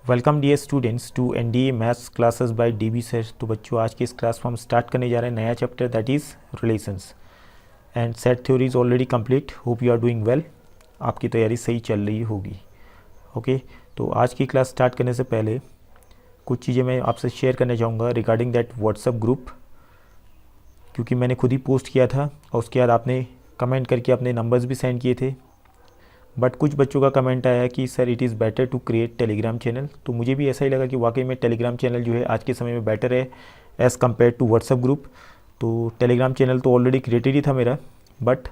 Welcome dear students to NDA maths classes by DB sir. तो बच्चों, आज की इस क्लास में हम स्टार्ट करने जा रहे हैं नया chapter, that is relations and set theory is already complete. Hope you are doing well. आपकी तैयारी सही चल रही होगी। ओके, तो आज की क्लास स्टार्ट करने से पहले कुछ चीज़ें मैं आपसे शेयर करना चाहूँगा रिगार्डिंग दैट व्हाट्सएप ग्रुप, क्योंकि मैंने खुद ही पोस्ट किया था और उसके बाद आपने कमेंट करके अपने नंबर्स भी सेंड किए थे। बट कुछ बच्चों का कमेंट आया कि sir it is better to create Telegram channel. तो मुझे भी ऐसा ही लगा कि वाकई में टेलीग्राम चैनल जो है आज के समय में बेटर है as compare to WhatsApp group. तो टेलीग्राम चैनल तो ऑलरेडी क्रिएटेड ही था मेरा, बट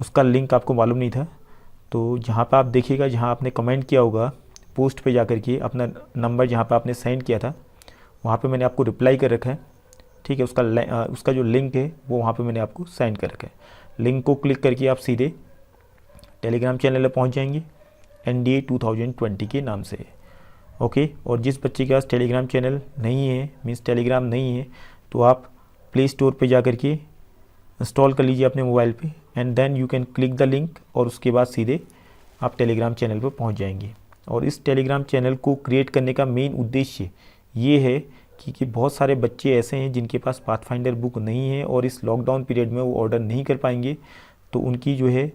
उसका लिंक आपको मालूम नहीं था। तो जहाँ पर आप देखिएगा, जहाँ आपने कमेंट किया होगा पोस्ट पे जाकर के अपना नंबर जहाँ पर आपने सेंड किया था, वहाँ पर मैंने आपको रिप्लाई कर रखा है। ठीक है, उसका जो लिंक है वो वहाँ पर मैंने आपको सेंड कर रखा है। लिंक को क्लिक करके आप सीधे टेलीग्राम चैनल पर पहुंच जाएंगे NDA 2020 के नाम से। ओके, और जिस बच्चे के पास टेलीग्राम चैनल नहीं है, मीन्स टेलीग्राम नहीं है, तो आप प्ले स्टोर पे जाकर के इंस्टॉल कर लीजिए अपने मोबाइल पे and then you can click the link, और उसके बाद सीधे आप टेलीग्राम चैनल पर पहुंच जाएंगे। और इस टेलीग्राम चैनल को क्रिएट करने का मेन उद्देश्य ये है कि बहुत सारे बच्चे ऐसे हैं जिनके पास पाथफाइंडर बुक नहीं है और इस लॉकडाउन पीरियड में वो ऑर्डर नहीं कर पाएंगे। तो उनकी जो है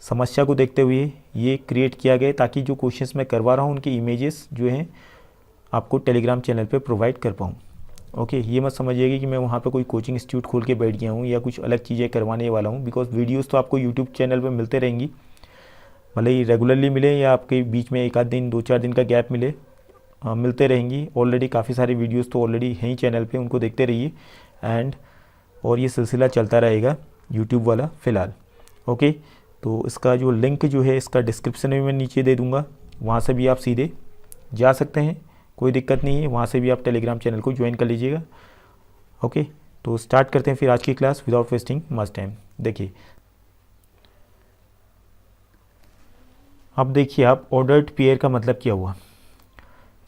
समस्या को देखते हुए ये क्रिएट किया गया, ताकि जो क्वेश्चंस मैं करवा रहा हूँ उनके इमेजेस जो हैं आपको टेलीग्राम चैनल पे प्रोवाइड कर पाऊँ। ओके, ये मत समझिएगा कि मैं वहाँ पे कोई कोचिंग इंस्टीट्यूट खोल के बैठ गया हूँ या कुछ अलग चीज़ें करवाने वाला हूँ, बिकॉज वीडियोस तो आपको यूट्यूब चैनल पे मिलते रहेंगी, भले ही रेगुलरली मिले या आपके बीच में एक आध दिन 2-4 दिन का गैप मिले, मिलते रहेंगी। ऑलरेडी काफ़ी सारी वीडियोज़ तो ऑलरेडी हैं ही चैनल पर, उनको देखते रहिए और ये सिलसिला चलता रहेगा यूट्यूब वाला फ़िलहाल। ओके, तो इसका जो लिंक जो है इसका डिस्क्रिप्शन में मैं नीचे दे दूंगा, वहाँ से भी आप सीधे जा सकते हैं, कोई दिक्कत नहीं है। वहाँ से भी आप टेलीग्राम चैनल को ज्वाइन कर लीजिएगा। ओके, तो स्टार्ट करते हैं फिर आज की class without wasting much time. देखिए, अब देखिए आप ऑर्डर्ड पेयर का मतलब क्या हुआ।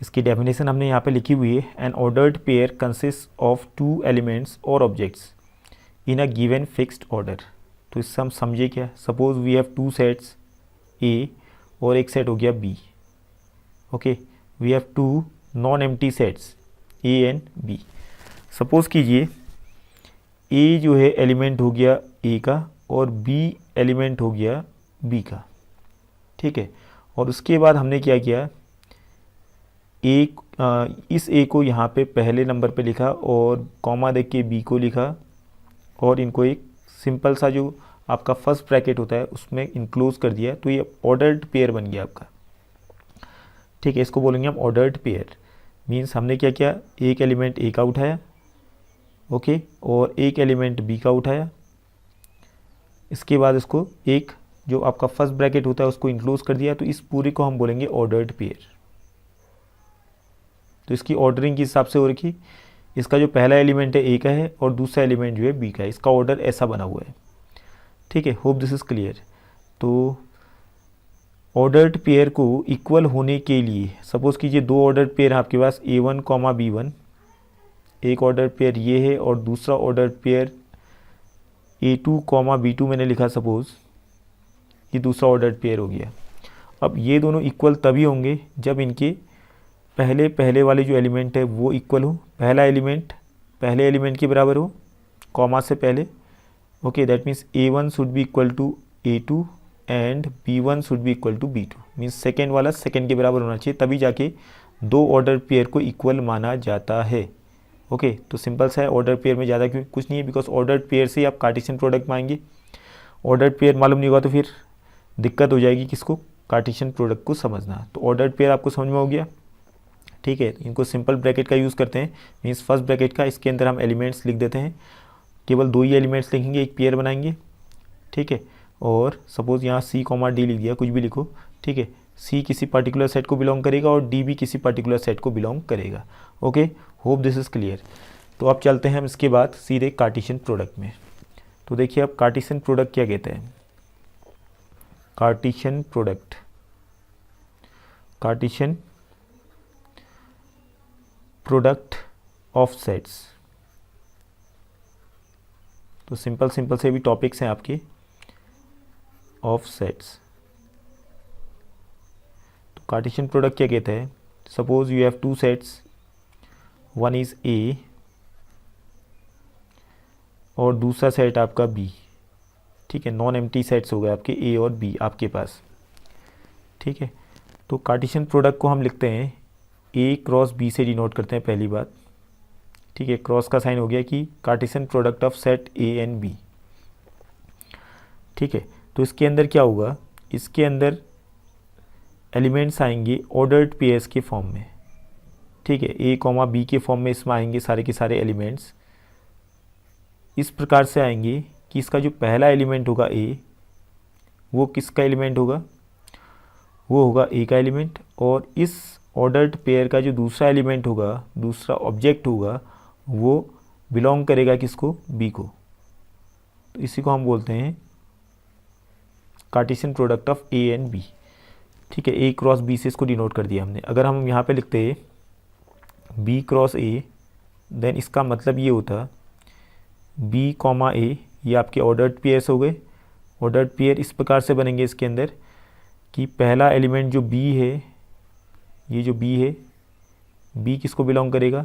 इसकी डेफिनेशन हमने यहाँ पे लिखी हुई है। An ordered pair consist of 2 elements और objects in a given fixed order. तो इससे हम समझे क्या, suppose we have 2 sets A और एक सेट हो गया B। Okay, we have 2 non empty sets A and B। Suppose कीजिए A जो है एलिमेंट हो गया A का और B एलिमेंट हो गया B का। ठीक है, और उसके बाद हमने क्या किया, इस A को यहाँ पे पहले नंबर पे लिखा और कॉमा देख के B को लिखा और इनको एक सिंपल सा जो आपका फर्स्ट ब्रैकेट होता है उसमें इनक्लोज कर दिया। तो ये ऑर्डर्ड पेयर बन गया आपका। ठीक है, इसको बोलेंगे हम ऑर्डर्ड पेयर। मींस हमने क्या किया, एक एलिमेंट A का उठाया, ओके, और एक एलिमेंट B का उठाया। इसके बाद इसको एक जो आपका फर्स्ट ब्रैकेट होता है उसको इनक्लोज कर दिया। तो इस पूरे को हम बोलेंगे ऑर्डर्ड पेयर। तो इसकी ऑर्डरिंग किस हिसाब से हो रखी, इसका जो पहला एलिमेंट है A का है और दूसरा एलिमेंट जो है B का है, इसका ऑर्डर ऐसा बना हुआ है। ठीक है, होप दिस इज़ क्लियर। तो ऑर्डर्ड पेयर को इक्वल होने के लिए सपोज कीजिए 2 ऑर्डर्ड पेयर आपके पास A1, B1। एक ऑर्डर्ड पेयर ये है और दूसरा ऑर्डर्ड पेयर A2, B2 मैंने लिखा, सपोज ये दूसरा ऑर्डर्ड पेयर हो गया। अब ये दोनों इक्वल तभी होंगे जब इनके पहले वाले जो एलिमेंट है वो इक्वल हो। पहला एलिमेंट पहले एलिमेंट के बराबर हो कॉमा से पहले। Okay, that means A1 should be equal to A2 and B1 should be equal to B2। Means second वाला सेकेंड के बराबर होना चाहिए, तभी जाके 2 ऑर्डर पेयर को इक्वल माना जाता है। ओके, तो सिंपल सा है, ऑर्डर पेयर में ज़्यादा क्यों कुछ नहीं है, बिकॉज ऑर्डर पेयर से आप कार्टेशियन प्रोडक्ट पाएंगे। ऑर्डर पेयर मालूम नहीं होगा तो फिर दिक्कत हो जाएगी किसको, कार्टेशियन प्रोडक्ट को समझना। तो ऑर्डर पेयर आपको समझ में हो गया। ठीक है, इनको सिंपल ब्रैकेट का यूज़ करते हैं, मीन्स फर्स्ट ब्रैकेट का, इसके अंदर हम एलिमेंट्स लिख देते हैं। केवल 2 ही एलिमेंट्स लिखेंगे, एक पेयर बनाएंगे। ठीक है, और सपोज यहाँ C, D लिख दिया, कुछ भी लिखो। ठीक है, C किसी पर्टिकुलर सेट को बिलोंग करेगा और D भी किसी पर्टिकुलर सेट को बिलोंग करेगा। Okay, hope this is clear. तो अब चलते हैं हम इसके बाद सीधे कार्टेशियन प्रोडक्ट में। तो देखिए अब कार्टेशियन प्रोडक्ट क्या कहते हैं। Cartesian product of sets. तो सिंपल से भी टॉपिक्स हैं आपके ऑफ सेट्स। तो कार्टेशियन प्रोडक्ट क्या कहता है, suppose you have two sets, one is a और दूसरा सेट आपका बी, ठीक है, नॉन एम्प्टी सेट्स हो गए आपके ए और बी आपके पास, ठीक है। तो कार्टेशियन प्रोडक्ट को हम लिखते हैं ए क्रॉस बी से डिनोट करते हैं पहली बात, ठीक है। क्रॉस का साइन हो गया कि Cartesian product of set A and B, ठीक है। तो इसके अंदर क्या होगा, इसके अंदर एलिमेंट्स आएंगे ऑर्डर्ड पेयर्स के फॉर्म में, ठीक है, ए कॉमा बी के फॉर्म में इसमें आएंगे सारे के सारे एलिमेंट्स। इस प्रकार से आएंगे कि इसका जो पहला एलिमेंट होगा ए, वो किसका एलिमेंट होगा, वो होगा ए का एलिमेंट, और इस ऑर्डर्ड पेयर का जो दूसरा एलिमेंट होगा, दूसरा ऑब्जेक्ट होगा, वो बिलोंग करेगा किसको, बी को। तो इसी को हम बोलते हैं Cartesian product of A and B, ठीक है। ए क्रॉस बी से इसको डिनोट कर दिया हमने। अगर हम यहाँ पे लिखते हैं बी क्रॉस ए, देन इसका मतलब ये होता बी कॉमा ए, ये आपके ऑर्डर्ड पेयर्स हो गए। ऑर्डर्ड पेयर इस प्रकार से बनेंगे इसके अंदर कि पहला एलिमेंट जो बी है, ये जो बी है, बी किसको बिलोंग करेगा,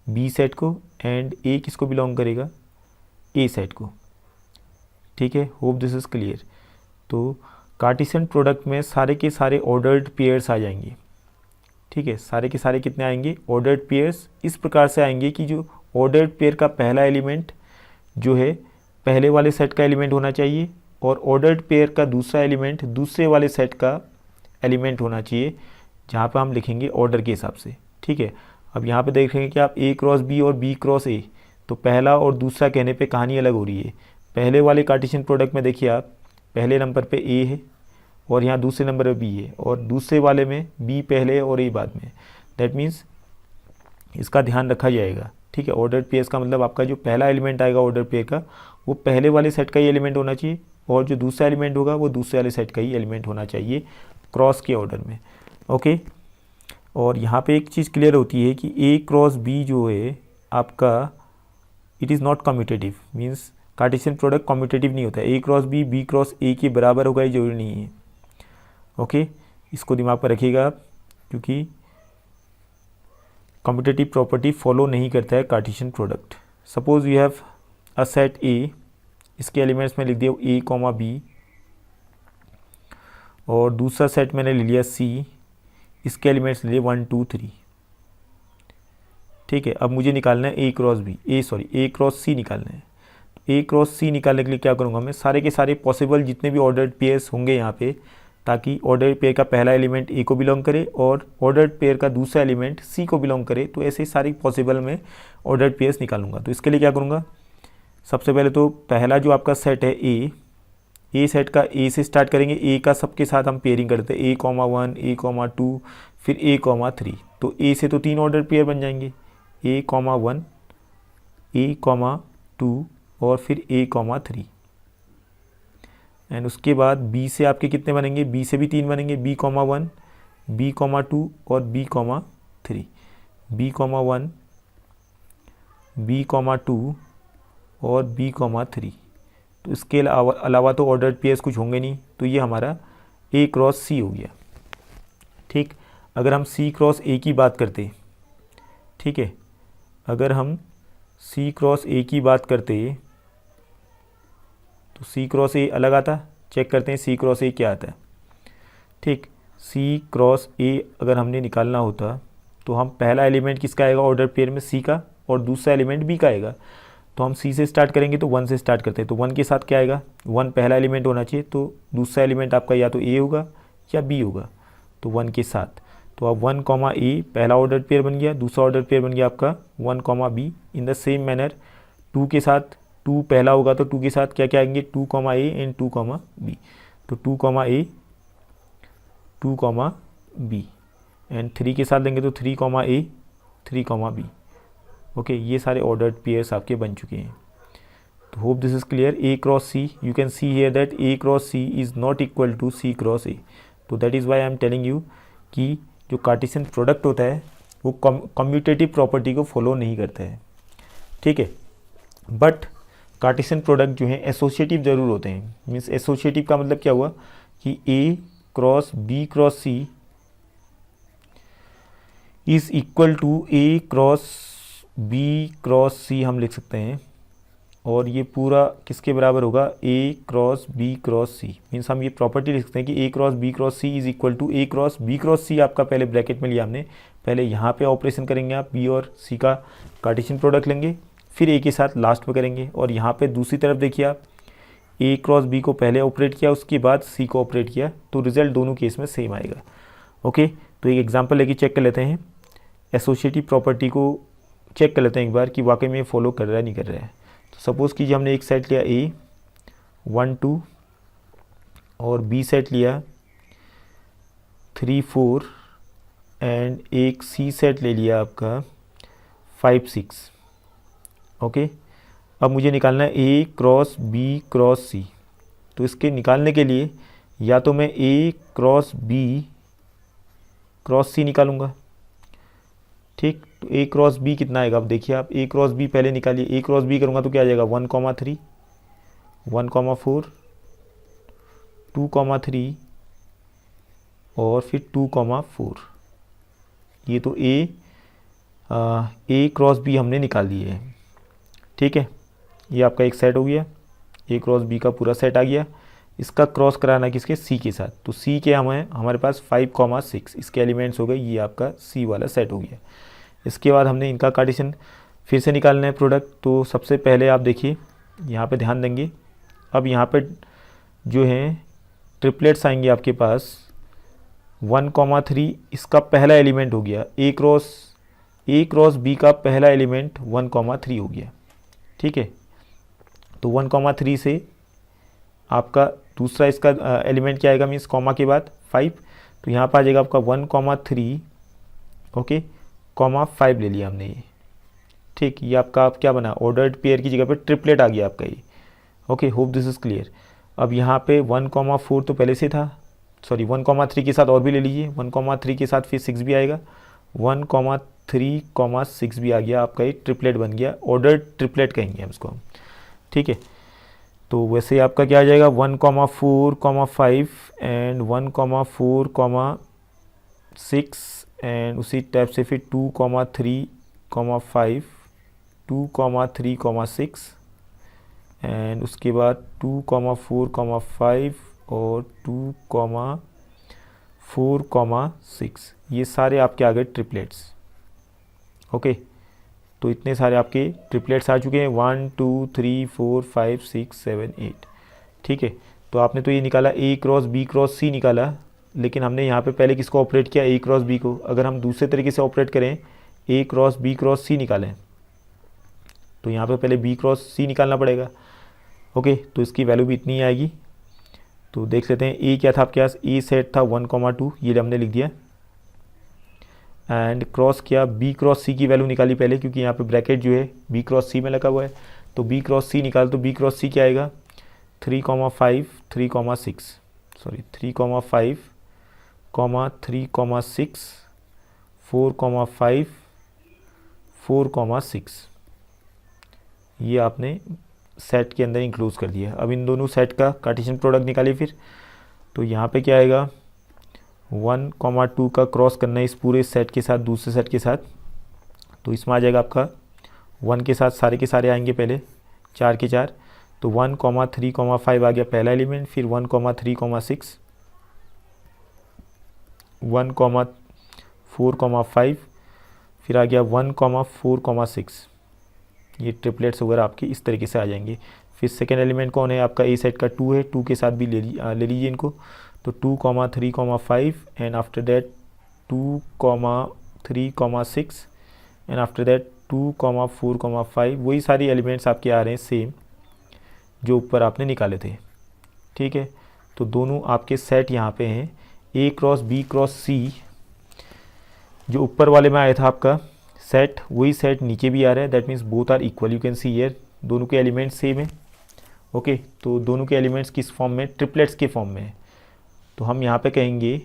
बी सेट को, एंड ए किसको बिलोंग करेगा, ए सेट को, ठीक है। Hope this is clear. तो कार्टेशियन प्रोडक्ट में सारे के सारे ऑर्डर्ड पेयर्स आ जाएंगे, ठीक है। सारे के सारे कितने आएंगे, ऑर्डर्ड पेयर्स इस प्रकार से आएंगे कि जो ऑर्डर्ड पेयर का पहला एलिमेंट जो है पहले वाले सेट का एलिमेंट होना चाहिए, और ऑर्डर्ड पेयर का दूसरा एलिमेंट दूसरे वाले सेट का एलिमेंट होना चाहिए, जहाँ पे हम लिखेंगे ऑर्डर के हिसाब से, ठीक है। अब यहाँ पे देखेंगे कि आप ए क्रॉस बी और बी क्रॉस ए, तो पहला और दूसरा कहने पे कहानी अलग हो रही है। पहले वाले कार्टेशियन प्रोडक्ट में देखिए आप, पहले नंबर पे ए है और यहाँ दूसरे नंबर पे बी है, और दूसरे वाले में बी पहले और ए बाद में। दैट मीन्स इसका ध्यान रखा जाएगा, ठीक है। ऑर्डर पेयर्स का मतलब आपका जो पहला एलिमेंट आएगा ऑर्डर पेयर का, वो पहले वाले सेट का ही एलिमेंट होना चाहिए, और जो दूसरा एलिमेंट होगा वो दूसरे वाले सेट का ही एलिमेंट होना चाहिए क्रॉस के ऑर्डर में, ओके। और यहाँ पे एक चीज़ क्लियर होती है कि ए क्रॉस बी जो है आपका, it is not commutative, means Cartesian product commutative नहीं होता है। ए क्रॉस बी क्रॉस ए के बराबर होगा ये जरूरी नहीं है, ओके। इसको दिमाग पर रखिएगा आप, क्योंकि कम्यूटेटिव प्रॉपर्टी फॉलो नहीं करता है Cartesian product. Suppose you have a set ए, इसके एलिमेंट्स में लिख दिया ए कॉमा बी, और दूसरा सेट मैंने ले लिया सी, इसके एलिमेंट्स ले लिए 1 2 3, ठीक है। अब मुझे निकालना है ए क्रॉस सी निकालना है। ए क्रॉस सी निकालने के लिए क्या करूँगा मैं, सारे के सारे पॉसिबल जितने भी ऑर्डर्ड पेयर्स होंगे यहाँ पे, ताकि ऑर्डर्ड पेयर का पहला एलिमेंट ए को बिलोंग करे और ऑर्डर्ड पेयर का दूसरा एलिमेंट सी को बिलोंग करे, तो ऐसे सारी पॉसिबल में ऑर्डर्ड पेयर्स निकालूंगा। तो इसके लिए क्या करूँगा, सबसे पहले तो पहला जो आपका सेट है ए सेट का ए से स्टार्ट करेंगे। ए का सबके साथ हम पेयरिंग करते हैं, ए कॉमा 1, ए कॉमा 2, फिर ए कॉमा 3। तो ए से तो 3 ऑर्डर पेयर बन जाएंगे, ए कॉमा 1, ए कॉमा 2 और फिर ए कॉमा 3। एंड उसके बाद बी से आपके कितने बनेंगे, बी से भी 3 बनेंगे, बी कॉमा 1, बी कॉमा 2 और B comma 3। B comma 1, B comma 2 और बी कॉमा 3। तो इसके अलावा तो ऑर्डर्ड पेयर्स कुछ होंगे नहीं, तो ये हमारा ए क्रॉस सी हो गया, ठीक। अगर हम सी क्रॉस ए की बात करते, ठीक है, अगर हम सी क्रॉस ए की बात करते तो सी क्रॉस ए अलग आता, चेक करते हैं सी क्रॉस ए क्या आता है, ठीक। सी क्रॉस ए अगर हमने निकालना होता तो हम पहला एलिमेंट किसका आएगा ऑर्डर पेयर में, सी का, और दूसरा एलिमेंट बी का आएगा। तो हम सी से स्टार्ट करेंगे तो 1 से स्टार्ट करते हैं, तो 1 के साथ क्या आएगा, 1 पहला एलिमेंट होना चाहिए, तो दूसरा एलिमेंट आपका या तो ए होगा या बी होगा, तो 1 के साथ। तो अब 1 कॉमा ए पहला ऑर्डर पेयर बन गया, दूसरा ऑर्डर पेयर बन गया आपका 1 comma B. In the same manner 2 के साथ, 2 पहला होगा तो 2 के साथ क्या क्या आएंगे, 2 comma A and 2 comma B. तो 2 comma A, 2 comma B, and 3 के साथ लेंगे तो 3 comma A, 3 comma B, okay. ये सारे ऑर्डर्ड पेयर्स आपके बन चुके हैं। तो hope this is clear. A cross C, you can see here that A cross C is not equal to C cross A. तो that is why I am telling you कि जो Cartesian product होता है वो commutative property को follow नहीं करता है, ठीक है। बट कार्टेशियन प्रोडक्ट जो है एसोसिएटिव ज़रूर होते हैं। मीन्स एसोसिएटिव का मतलब क्या हुआ कि A cross B cross C is equal to A cross B cross C हम लिख सकते हैं, और ये पूरा किसके बराबर होगा, A cross B cross C. Means हम ये प्रॉपर्टी लिख सकते हैं कि A cross B cross C is equal to A cross B cross C. आपका पहले ब्रैकेट में लिया हमने, पहले यहाँ पे ऑपरेशन करेंगे आप, बी और सी का कार्टेशियन प्रोडक्ट लेंगे, फिर ए के साथ लास्ट में करेंगे। और यहाँ पे दूसरी तरफ देखिए आप, ए क्रॉस बी को पहले ऑपरेट किया, उसके बाद सी को ऑपरेट किया, तो रिजल्ट दोनों केस में सेम आएगा। ओके, तो एक एग्जांपल लेके चेक कर लेते हैं, एसोसिएटिव प्रॉपर्टी को चेक कर लेते हैं एक बार कि वाकई में फॉलो कर रहा है नहीं कर रहा है। तो सपोज़ कीजिए हमने एक सेट लिया ए 1 2 और बी सेट लिया 3 4 एंड एक सी सेट ले लिया आपका 5 6। ओके, अब मुझे निकालना है A cross B cross C. तो इसके निकालने के लिए या तो मैं ए क्रॉस बी क्रॉस सी निकालूंगा, ठीक। तो ए क्रॉस बी कितना आएगा, अब देखिए आप, ए क्रॉस बी पहले निकालिए, ए क्रॉस बी करूँगा तो क्या आ जाएगा 1 3 1 4 2 3 और फिर 2 4। ये तो ए क्रॉस बी हमने निकाल दिए है, ठीक है। ये आपका एक सेट हो गया, ए क्रॉस बी का पूरा सेट आ गया। इसका क्रॉस कराना है किसके, सी के साथ। तो सी के हमारे पास 5 6 इसके एलिमेंट्स हो गए, ये आपका सी वाला सेट हो गया। इसके बाद हमने इनका कार्टेशियन फिर से निकालना है प्रोडक्ट। तो सबसे पहले आप देखिए यहाँ पे ध्यान देंगे, अब यहाँ पे जो हैं ट्रिपलेट्स आएंगे आपके पास 1 3 इसका पहला एलिमेंट हो गया, ए क्रॉस बी का पहला एलिमेंट 1 3 हो गया, ठीक है। तो 1 3 से आपका दूसरा इसका एलिमेंट क्या आएगा, मीन्स कॉमा के बाद 5। तो यहाँ पर आ जाएगा आपका 1 3 ओके 5 ले लिया हमने ये, ठीक। ये आपका आप क्या बना, ऑर्डर्ड पेयर की जगह पे ट्रिपलेट आ गया आपका ये। Okay, hope this is clear. अब यहाँ पे 1 4 तो पहले से था, सॉरी 1 3 के साथ और भी ले लीजिए, 1 3 के साथ फिर 6 भी आएगा, 1 3 6 भी आ गया आपका, ये ट्रिपलेट बन गया, ऑर्डर्ड ट्रिपलेट कहेंगे हम इसको, ठीक है। तो वैसे आपका क्या आ जाएगा 1 4 5 एंड 1 4 6 एंड उसी टाइप से फिर 2 3 5 2 3 6 एंड उसके बाद 2 4 5 और 2 4 6। ये सारे आपके आ गए ट्रिपलेट्स। ओके, तो इतने सारे आपके ट्रिपलेट्स आ चुके हैं, 1 2 3 4 5 6 7 8, ठीक है। तो आपने तो ये निकाला ए क्रॉस बी क्रॉस सी निकाला, लेकिन हमने यहाँ पे पहले किसको ऑपरेट किया, ए क्रॉस बी को। अगर हम दूसरे तरीके से ऑपरेट करें, ए क्रॉस बी क्रॉस सी निकालें, तो यहाँ पे पहले बी क्रॉस सी निकालना पड़ेगा। ओके, तो इसकी वैल्यू भी इतनी आएगी। तो देख लेते हैं, ए क्या था आपके पास, ए सेट था 1 2, ये हमने लिख दिया, एंड क्रॉस किया बी क्रॉस सी की वैल्यू निकाली पहले, क्योंकि यहाँ पे ब्रैकेट जो है बी क्रॉस सी में लगा हुआ है। तो बी क्रॉस सी निकाल, तो बी क्रॉस सी क्या आएगा 3 5 3 6 सॉरी 3 5 3 6 4 5 4 6। ये आपने सेट के अंदर इंक्लूड कर दिया। अब इन दोनों सेट का कार्टेशियन प्रोडक्ट निकालिए फिर। तो यहाँ पे क्या आएगा 1 2 का क्रॉस करना है इस पूरे सेट के साथ दूसरे सेट के साथ। तो इसमें आ जाएगा आपका 1 के साथ सारे के सारे आएंगे पहले 4 के 4। तो 1 3 5 आ गया पहला एलिमेंट, फिर 1 3 6 1 4 5, फिर आ गया 1 4 6। ये ट्रिपलेट्स वगैरह आपके इस तरीके से आ जाएंगे। फिर सेकेंड एलिमेंट कौन है आपका, ए सेट का 2 है, 2 के साथ भी ले लीजिए इनको। तो 2 3 5 and after that 2 3 6 and after that 2 4 5। वही सारी एलिमेंट्स आपके आ रहे हैं सेम जो ऊपर आपने निकाले थे, ठीक है। तो दोनों आपके सेट यहाँ पे हैं, ए क्रॉस बी क्रॉस सी जो ऊपर वाले में आया था आपका सेट, वही सेट नीचे भी आ रहा है। That means both are equal, you can see here, दोनों के एलिमेंट्स सेम है। ओके, तो दोनों के एलिमेंट्स किस फॉर्म में, ट्रिपलेट्स के फॉर्म में है। तो हम यहाँ पे कहेंगे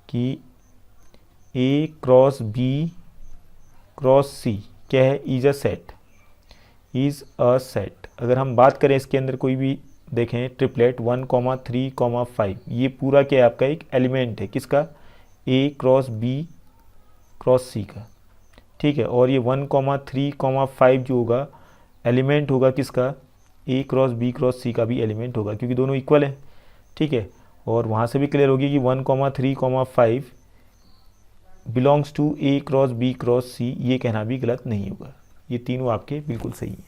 कि ए क्रॉस बी क्रॉस सी क्या है, is a set, is a set. अगर हम बात करें इसके अंदर कोई भी देखें ट्रिपलेट 1 3 5, ये पूरा क्या है आपका एक एलिमेंट है किसका, ए क्रॉस बी क्रॉस सी का, ठीक है। और ये 1,3,5 जो होगा एलिमेंट होगा किसका, ए क्रॉस बी क्रॉस सी का भी एलिमेंट होगा, क्योंकि दोनों इक्वल है, ठीक है। और वहाँ से भी क्लियर होगी कि 1,3,5 belongs to A cross B cross C, ये कहना भी गलत नहीं होगा, ये तीनों आपके बिल्कुल सही हैं,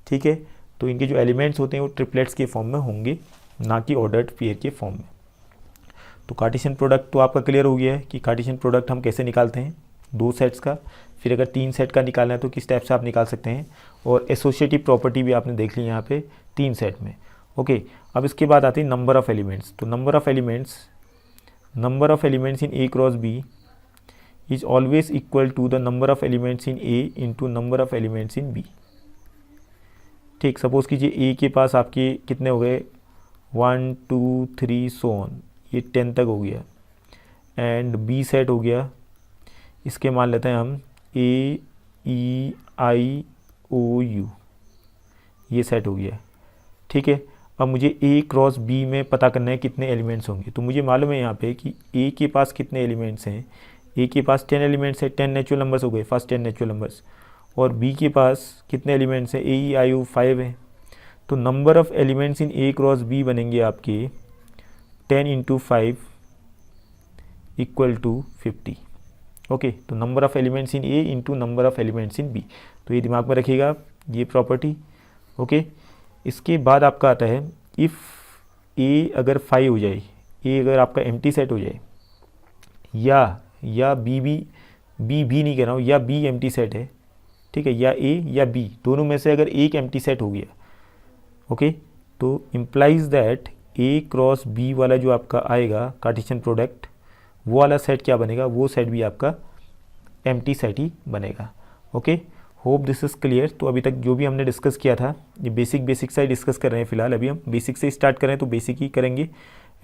ठीक है। तो इनके जो एलिमेंट्स होते हैं वो ट्रिपलेट्स के फॉर्म में होंगे, ना कि ऑर्डर्ड पेयर के फॉर्म में। तो कार्टेशियन प्रोडक्ट तो आपका क्लियर हो गया है कि कार्टेशियन प्रोडक्ट हम कैसे निकालते हैं, 2 सेट्स का, फिर अगर 3 सेट का निकालना है तो किस टाइप से आप निकाल सकते हैं, और एसोसिएटिव प्रॉपर्टी भी आपने देख ली यहाँ पे 3 सेट में, ओके। अब इसके बाद आती है नंबर ऑफ़ एलिमेंट्स। तो number of elements in A cross B is always equal to the number of elements in A into number of elements in B, ठीक। सपोज़ कीजिए ए के पास आपके कितने हो गए, 1 2 3 सो ऑन, ये 10 तक हो गया, एंड बी सेट हो गया, इसके मान लेते हैं हम ए ई आई ओ यू, ये सेट हो गया, ठीक है। अब मुझे ए क्रॉस बी में पता करना है कितने एलिमेंट्स होंगे। तो मुझे मालूम है यहाँ पे कि ए के पास कितने एलिमेंट्स हैं, ए के पास 10 एलिमेंट्स है, 10 नेचुरल नंबर्स हो गए, फर्स्ट 10 नेचुरल नंबर्स। और बी के पास कितने एलिमेंट्स हैं, ए ई आई ओ 5 है। तो number of elements in A cross B बनेंगे आपके 10 × 5 = 50, ओके। तो number of elements in A into number of elements in B, तो ये दिमाग में रखिएगा आप, ये प्रॉपर्टी, ओके। इसके बाद आपका आता है इफ़ ए अगर 5 हो जाए, ए अगर आपका एम्प्टी सेट हो जाए, या बी नहीं कह रहा हूँ, या बी एम्प्टी सेट है, ठीक है, या ए या बी दोनों में से अगर एक एम्प्टी सेट हो गया, ओके, तो implies that A cross B वाला जो आपका आएगा कार्टेशियन प्रोडक्ट, वो वाला सेट क्या बनेगा, वो सेट भी आपका एम्प्टी सेट ही बनेगा, okay. Hope this is clear. तो अभी तक जो भी हमने डिस्कस किया था, ये बेसिक सा ही डिस्कस कर रहे हैं फिलहाल, अभी हम बेसिक से स्टार्ट करें तो बेसिक ही करेंगे,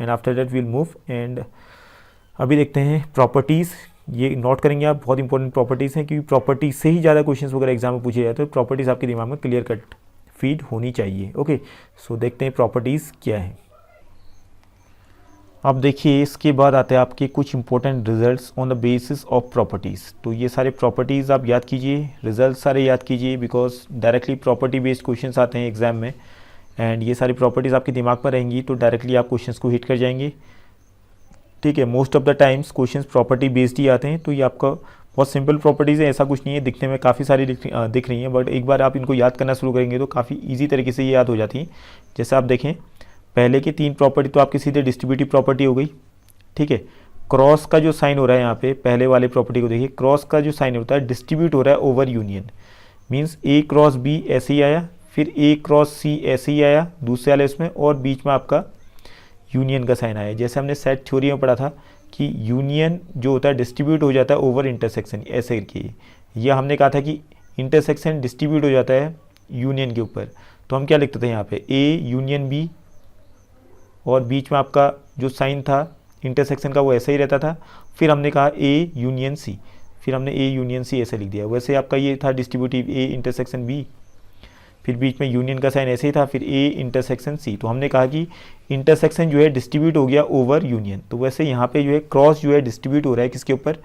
and after that will move. And अभी देखते हैं प्रॉपर्टीज़, ये नोट करेंगे आप, बहुत इंपॉर्टेंट प्रॉपर्टीज़ हैं, क्योंकि प्रॉपर्टीज से ही ज़्यादा क्वेश्चंस वगैरह एग्जाम में पूछे जाते हैं, तो प्रॉपर्टीज़ आपके दिमाग में क्लियर कट फीड होनी चाहिए, ओके। सो देखते हैं प्रॉपर्टीज़ क्या है। अब देखिए इसके बाद आते हैं आपके कुछ important results on the basis of properties. तो ये सारे प्रॉपर्टीज़ आप याद कीजिए, रिजल्ट सारे याद कीजिए, because directly property based questions आते हैं एग्जाम में, एंड ये सारी प्रॉपर्टीज़ आपके दिमाग पर रहेंगी तो डायरेक्टली आप क्वेश्चंस को हिट कर जाएंगे, ठीक है। Most of the times questions property based ही आते हैं, तो ये आपका बहुत सिंपल प्रॉपर्टीज़ है, ऐसा कुछ नहीं है, दिखने में काफ़ी सारी दिख रही हैं, बट एक बार आप इनको याद करना शुरू करेंगे तो काफ़ी ईजी तरीके से ये याद हो जाती हैं। जैसे आप देखें, पहले की 3 प्रॉपर्टी तो आपकी सीधे डिस्ट्रीब्यूटिव प्रॉपर्टी हो गई, ठीक है। क्रॉस का जो साइन हो रहा है यहाँ पे, पहले वाले प्रॉपर्टी को देखिए, क्रॉस का जो साइन होता है डिस्ट्रीब्यूट हो रहा है ओवर यूनियन, मींस ए क्रॉस बी ऐसे ही आया, फिर ए क्रॉस सी ऐसे ही आया दूसरे वाले उसमें, और बीच में आपका यूनियन का साइन आया। जैसे हमने सेट थ्योरी में पढ़ा था कि यूनियन जो होता है डिस्ट्रीब्यूट हो जाता है ओवर इंटरसेक्शन, ऐसे करके, या हमने कहा था कि इंटरसेक्शन डिस्ट्रीब्यूट हो जाता है यूनियन के ऊपर, तो हम क्या लिखते थे यहाँ पे, ए यूनियन बी, और बीच में आपका जो साइन था इंटरसेक्शन का वो ऐसे ही रहता था, फिर हमने कहा ए यूनियन सी, फिर हमने ए यूनियन सी ऐसे लिख दिया। वैसे आपका ये था डिस्ट्रीब्यूटिव ए इंटरसेक्शन बी, फिर बीच में यूनियन का साइन ऐसे ही था, फिर ए इंटरसेक्शन सी। तो हमने कहा कि इंटरसेक्शन जो है डिस्ट्रीब्यूट हो गया ओवर यूनियन, तो वैसे यहाँ पे जो है क्रॉस जो है डिस्ट्रीब्यूट हो रहा है किसके ऊपर,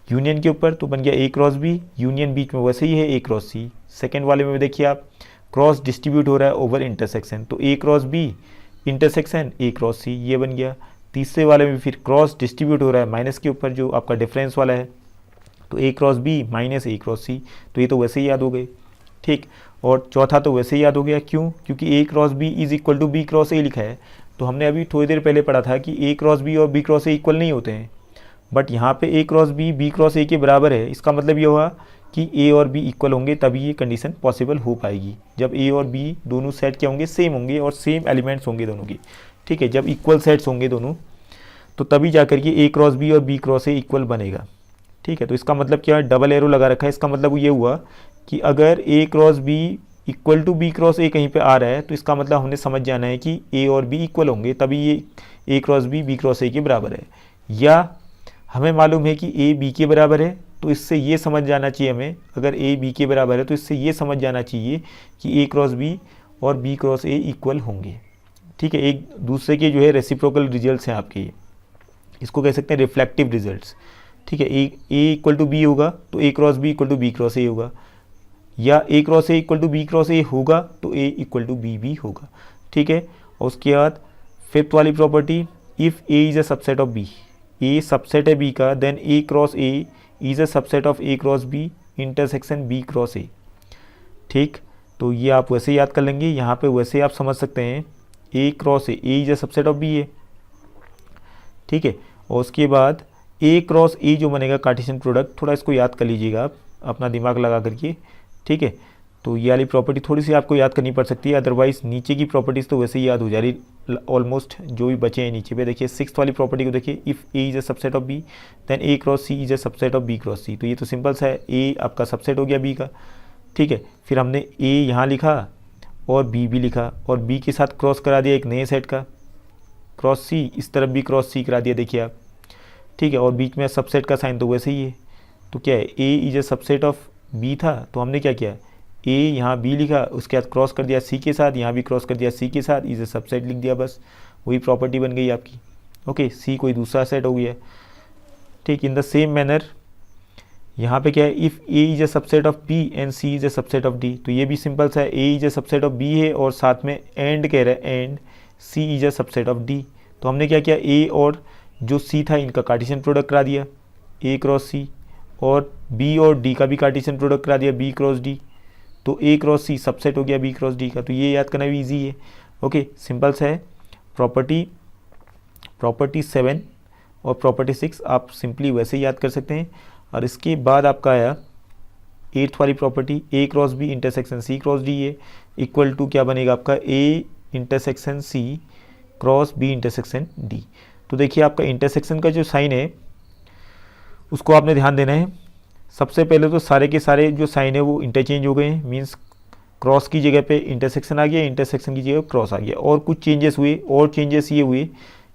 यूनियन के ऊपर, तो बन गया ए क्रॉस बी, यूनियन बीच में वैसे ही है ए क्रॉस सी। सेकेंड वाले में देखिए आप, क्रॉस डिस्ट्रीब्यूट हो रहा है ओवर इंटरसेक्शन, तो A cross B intersection A cross C, ये बन गया। तीसरे वाले में फिर क्रॉस डिस्ट्रीब्यूट हो रहा है माइनस के ऊपर, जो आपका डिफरेंस वाला है, तो A cross B minus A cross C, तो ये तो वैसे ही याद हो गए, ठीक। और चौथा तो वैसे ही याद हो गया, क्यों, क्योंकि A cross B is equal to B cross A लिखा है। तो हमने अभी थोड़ी देर पहले पढ़ा था कि ए क्रॉस बी और बी क्रॉस ए इक्वल नहीं होते हैं, बट यहाँ पे ए क्रॉस बी क्रॉस ए के बराबर है, इसका मतलब ये हुआ कि ए और बी इक्वल होंगे, तभी ये कंडीशन पॉसिबल हो पाएगी, जब ए और बी दोनों सेट क्या होंगे, सेम होंगे और सेम एलिमेंट्स होंगे दोनों की, ठीक है। जब इक्वल सेट्स होंगे दोनों, तो तभी जाकर के ए क्रॉस बी और बी क्रॉस ए इक्वल बनेगा, ठीक है। तो इसका मतलब क्या है, डबल एरो लगा रखा है, इसका मतलब ये हुआ कि अगर A cross B equal to B cross A कहीं पे आ रहा है, तो इसका मतलब हमने समझ जाना है कि ए और बी इक्वल होंगे, तभी ये ए क्रॉस बी क्रॉस ए के बराबर है। या हमें मालूम है कि ए बी के बराबर है, तो इससे ये समझ जाना चाहिए हमें, अगर ए बी के बराबर है तो इससे ये समझ जाना चाहिए कि ए क्रॉस बी और बी क्रॉस ए इक्वल होंगे, ठीक है। एक दूसरे के जो है रेसिप्रोकल रिजल्ट्स हैं आपके, इसको कह सकते हैं रिफ्लेक्टिव रिजल्ट्स। ठीक है, ए इक्वल टू बी होगा तो A cross B equal to B cross A होगा, या A cross A equal to B cross A होगा तो ए इक्वल टू बी भी होगा। ठीक है, और उसके बाद फिफ्थ वाली property, if A is a subset of B, A subset है बी का, then A cross A is a subset of A cross B intersection B cross A. ठीक, तो ये आप वैसे याद कर लेंगे, यहाँ पे वैसे आप समझ सकते हैं A cross A is a subset of B है। ठीक है, और उसके बाद ए क्रॉस ए जो बनेगा कार्टेशियन प्रोडक्ट, थोड़ा इसको याद कर लीजिएगा आप अपना दिमाग लगा करके। ठीक है, तो ये वाली प्रॉपर्टी थोड़ी सी आपको याद करनी पड़ सकती है, अदरवाइज नीचे की प्रॉपर्टीज़ तो वैसे ही याद हो जा रही ऑलमोस्ट, जो भी बचे हैं नीचे पे। देखिए सिक्स्थ वाली प्रॉपर्टी को देखिए, if A is a subset of B then A cross C is a subset of B cross C. तो ये तो सिंपल सा है, ए आपका सबसेट हो गया बी का। ठीक है, फिर हमने ए यहाँ लिखा और बी भी लिखा, और बी के साथ क्रॉस करा दिया एक नए सेट का क्रॉस सी, इस तरफ भी क्रॉस सी करा दिया देखिए आप। ठीक है, और बीच में सबसेट का साइन तो वैसे ही है, तो क्या है A is a subset of B था, तो हमने क्या किया, ए यहाँ बी लिखा, उसके बाद क्रॉस कर दिया सी के साथ, यहाँ भी क्रॉस कर दिया सी के साथ, इज़ अ सबसेट लिख दिया, बस वही प्रॉपर्टी बन गई आपकी। ओके, सी कोई दूसरा सेट हो गया। ठीक, इन द सेम मैनर यहाँ पे क्या है, if A is a subset of B and C is a subset of D, तो ये भी सिंपल सा है, A is a subset of B है और साथ में एंड कह रहा है, and C is a subset of D. तो हमने क्या किया, ए और जो सी था इनका कार्टेशियन प्रोडक्ट करा दिया, ए क्रॉस सी, और बी और डी का भी कार्टेशियन प्रोडक्ट करा दिया, बी क्रॉस डी, तो ए क्रॉस सी सबसेट हो गया बी क्रॉस डी का। तो ये याद करना भी ईजी है। ओके, सिंपल सा है। प्रॉपर्टी 7 और प्रॉपर्टी 6 आप सिंपली वैसे ही याद कर सकते हैं। और इसके बाद आपका आया 8th वाली property, A cross B intersection C cross D है इक्वल टू क्या बनेगा आपका, A intersection C cross B intersection D. तो देखिए आपका इंटरसेक्शन का जो साइन है उसको आपने ध्यान देना है। सबसे पहले तो सारे के सारे जो साइन है वो इंटरचेंज हो गए हैं, मींस क्रॉस की जगह पे इंटरसेक्शन आ गया, इंटरसेक्शन की जगह क्रॉस आ गया। और कुछ चेंजेस हुए, और चेंजेस ये हुए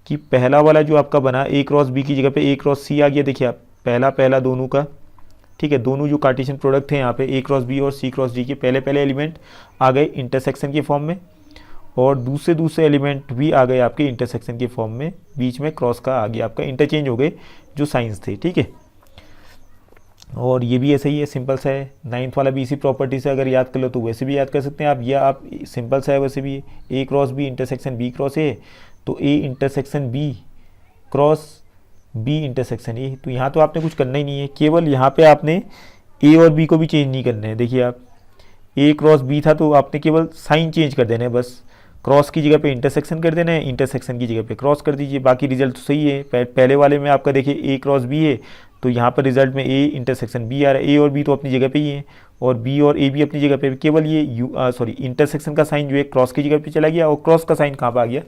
कि पहला वाला जो आपका बना ए क्रॉस बी की जगह पे ए क्रॉस सी आ गया। देखिए आप पहला दोनों का, ठीक है, दोनों जो कार्टेशियन प्रोडक्ट थे यहाँ पे ए क्रॉस बी और सी क्रॉस डी के पहले एलिमेंट आ गए इंटरसेक्शन के फॉर्म में, और दूसरे एलिमेंट भी आ गए आपके इंटरसेक्शन के फॉर्म में, बीच में क्रॉस का आ गया आपका, इंटरचेंज हो गए जो साइंस थे। ठीक है, और ये भी ऐसे ही है, सिंपल सा है। 9th वाला भी इसी प्रॉपर्टी से अगर याद कर लो तो वैसे भी याद कर सकते हैं आप, या आप सिंपल सा है वैसे भी, A cross B intersection B cross A, तो A intersection B cross B intersection A. तो यहाँ तो आपने कुछ करना ही नहीं है, केवल यहाँ पे आपने ए और बी को भी चेंज नहीं करना है। देखिए आप ए क्रॉस बी था तो आपने केवल साइन चेंज कर देना है, बस क्रॉस की जगह पे इंटरसेक्शन कर देना है, इंटरसेक्शन की जगह पे क्रॉस कर दीजिए, बाकी रिजल्ट तो सही है। पहले वाले में आपका देखिए ए क्रॉस बी है, तो यहाँ पर रिजल्ट में ए इंटरसेक्शन बी आ रहा है, ए और बी तो अपनी जगह पे ही है, और बी और ए भी अपनी जगह पे, केवल ये इंटरसेक्शन का साइन जो है क्रॉस की जगह पे चला गया, और क्रॉस का साइन कहाँ पर आ गया,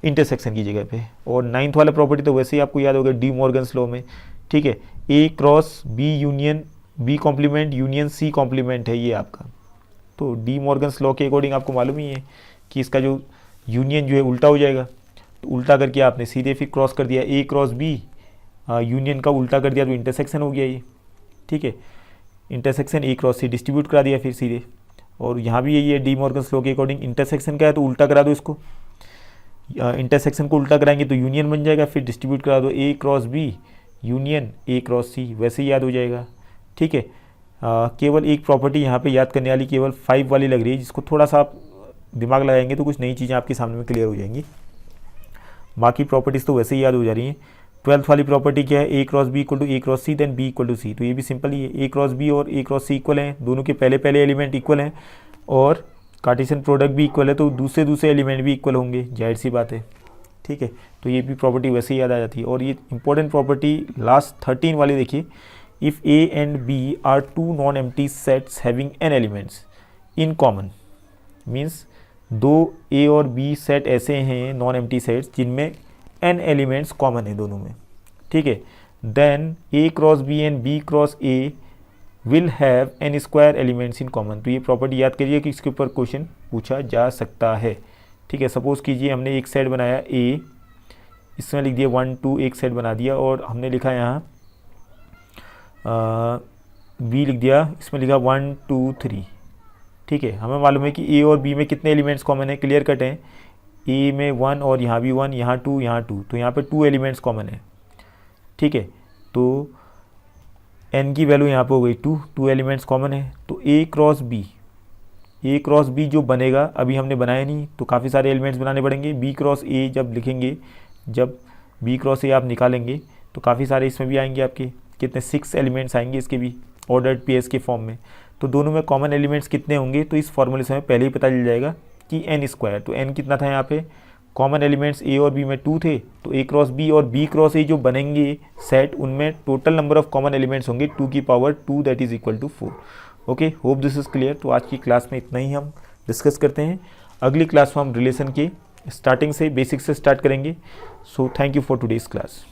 इंटरसेक्शन की जगह पे। और 9th वाला प्रॉपर्टी तो वैसे ही आपको याद होगा डी मॉर्गन्स लॉ में। ठीक है, A cross B union B complement union C complement है ये आपका। तो डी मॉर्गन्स लॉ के अकॉर्डिंग आपको मालूम ही है कि इसका जो यूनियन जो है उल्टा हो जाएगा, तो उल्टा करके आपने सीधे फिर क्रॉस कर दिया, ए क्रॉस बी यूनियन का उल्टा कर दिया तो इंटरसेक्शन हो गया ये। ठीक है, intersection A cross C distribute करा दिया फिर सीधे, और यहाँ भी यही है डी मॉर्गन्स लॉ के अकॉर्डिंग, इंटरसेक्शन का है तो उल्टा करा दो इसको, इंटरसेक्शन को उल्टा कराएंगे तो यूनियन बन जाएगा, फिर डिस्ट्रीब्यूट करा दो A cross B union A cross C, वैसे ही याद हो जाएगा। ठीक है, केवल एक प्रॉपर्टी यहाँ पे याद करने वाली केवल 5 वाली लग रही है, जिसको थोड़ा सा आप दिमाग लगाएंगे तो कुछ नई चीज़ें आपके सामने में क्लियर हो जाएंगी, बाकी प्रॉपर्टीज़ तो वैसे ही याद हो जा रही हैं। 12th वाली प्रॉपर्टी क्या है, A cross B equal to A cross C then B equal to C. तो ये भी सिंपल ही है, ए क्रॉस बी और ए क्रॉस सी इक्वल हैं, दोनों के पहले एलिमेंट इक्वल हैं, और कार्टेशियन प्रोडक्ट भी इक्वल है, तो दूसरे एलिमेंट भी इक्वल होंगे, जाहिर सी बात है। ठीक है, तो ये भी प्रॉपर्टी वैसे ही याद आ जाती है। और ये इंपॉर्टेंट प्रॉपर्टी लास्ट 13 वाली देखिए, if A and B are 2 non empty sets having n elements in common, means 2 A और बी सेट ऐसे हैं नॉन एम्प्टी सेट्स जिनमें एन एलिमेंट्स कॉमन है दोनों में। ठीक है, then A cross B and B cross A will have n square elements in common. तो ये प्रॉपर्टी याद करिए कि इसके ऊपर क्वेश्चन पूछा जा सकता है। ठीक है, सपोज़ कीजिए हमने एक सेट बनाया ए, इसमें लिख दिया 1 2 एक सेट बना दिया, और हमने लिखा यहाँ बी लिख दिया, इसमें लिखा 1 2 3। ठीक है, हमें मालूम है कि ए और बी में कितने एलिमेंट्स कॉमन है, क्लियर कट हैं, ए में 1 और यहाँ भी 1, यहाँ 2 यहाँ 2, तो यहाँ पे 2 एलिमेंट्स कॉमन है। ठीक है, तो n की वैल्यू यहाँ पे हो गई 2 एलिमेंट्स कॉमन है, तो a क्रॉस b जो बनेगा, अभी हमने बनाया नहीं तो काफ़ी सारे एलिमेंट्स बनाने पड़ेंगे। b क्रॉस a जब लिखेंगे, जब b क्रॉस a आप निकालेंगे तो काफ़ी सारे इसमें भी आएंगे, आपके कितने 6 एलिमेंट्स आएंगे इसके भी ऑर्डर्ड पेयर्स के फॉर्म में। तो दोनों में कॉमन एलिमेंट्स कितने होंगे, तो इस फॉर्मूले से हमें पहले ही पता चल जाएगा कि n²। तो n कितना था यहाँ पे, कॉमन एलिमेंट्स a और b में 2 थे, तो a क्रॉस b और b क्रॉस a जो बनेंगे सेट, उनमें total number of common elements होंगे 2 की power 2 that is equal to 4। Okay, hope this is clear. तो आज की क्लास में इतना ही हम डिस्कस करते हैं। अगली क्लास में हम रिलेशन के स्टार्टिंग से, बेसिक से स्टार्ट करेंगे। So thank you for today's class.